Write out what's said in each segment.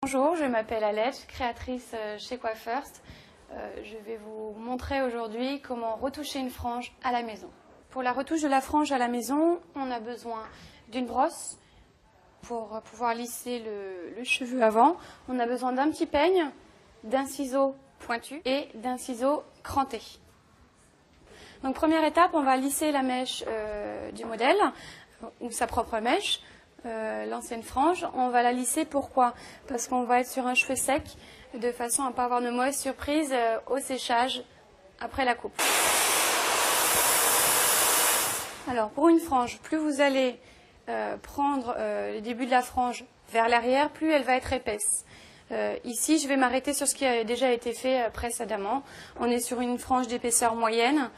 Bonjour, je m'appelle Alette, créatrice chez Coiffirst. Je vais vous montrer aujourd'hui comment retoucher une frange à la maison. Pour la retouche de la frange à la maison, on a besoin d'une brosse pour pouvoir lisser le cheveu avant. On a besoin d'un petit peigne, d'un ciseau pointu et d'un ciseau cranté. Donc première étape, on va lisser la mèche du modèle ou sa propre mèche. L'ancienne frange, on va la lisser. Pourquoi? Parce qu'on va être sur un cheveu sec, de façon à ne pas avoir de mauvaises surprises au séchage après la coupe. Alors pour une frange, plus vous allez prendre le début de la frange vers l'arrière, plus elle va être épaisse. Ici, je vais m'arrêter sur ce qui a déjà été fait précédemment. On est sur une frange d'épaisseur moyenne.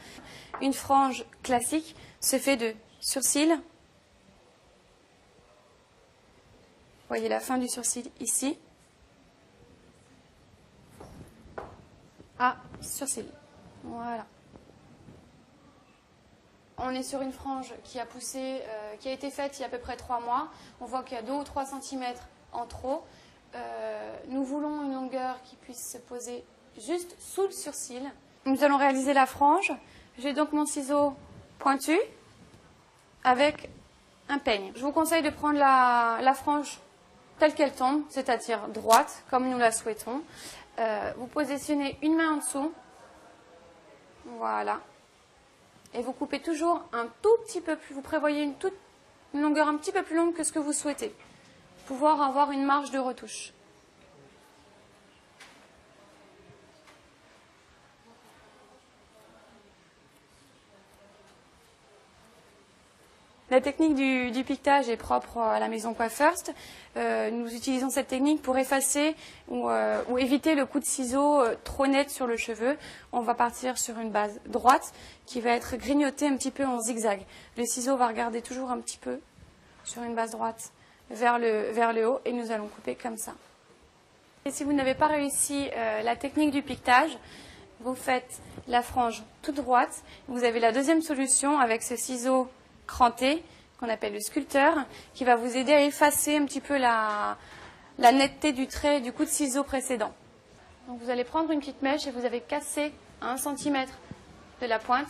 Une frange classique se fait de sourcils. Vous voyez la fin du sourcil ici. À sourcil. Voilà. On est sur une frange qui a poussé, qui a été faite il y a à peu près 3 mois. On voit qu'il y a 2 ou 3 cm en trop. Nous voulons une longueur qui puisse se poser juste sous le sourcil. Nous allons réaliser la frange. J'ai donc mon ciseau pointu avec un peigne. Je vous conseille de prendre la frange telle qu'elle tombe, c'est-à-dire droite, comme nous la souhaitons. Vous positionnez une main en dessous. Voilà. Et vous coupez toujours un tout petit peu plus. Vous prévoyez une longueur un petit peu plus longue que ce que vous souhaitez. Pour pouvoir avoir une marge de retouche. La technique du piquetage est propre à la maison Coiffirst. Nous utilisons cette technique pour effacer ou éviter le coup de ciseau trop net sur le cheveu. On va partir sur une base droite qui va être grignotée un petit peu en zigzag. Le ciseau va regarder toujours un petit peu sur une base droite vers le haut et nous allons couper comme ça. Et si vous n'avez pas réussi la technique du piquetage, vous faites la frange toute droite. Vous avez la deuxième solution avec ce ciseau cranté, qu'on appelle le sculpteur, qui va vous aider à effacer un petit peu la netteté du trait du coup de ciseau précédent. Donc vous allez prendre une petite mèche et vous avez cassé à 1 cm de la pointe.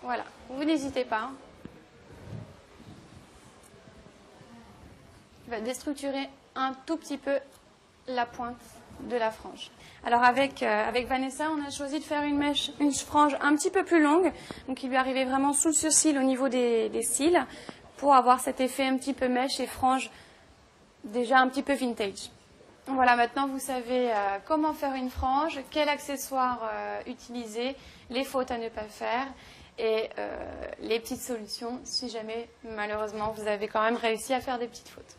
Voilà, vous n'hésitez pas. Il va déstructurer un tout petit peu la pointe de la frange. Alors avec Vanessa, on a choisi de faire une frange un petit peu plus longue, donc qui lui arrivait vraiment sous le sourcil au niveau des cils, pour avoir cet effet un petit peu mèche et frange déjà un petit peu vintage. Voilà, maintenant vous savez comment faire une frange, quel accessoire utiliser, les fautes à ne pas faire et les petites solutions si jamais malheureusement vous avez quand même réussi à faire des petites fautes.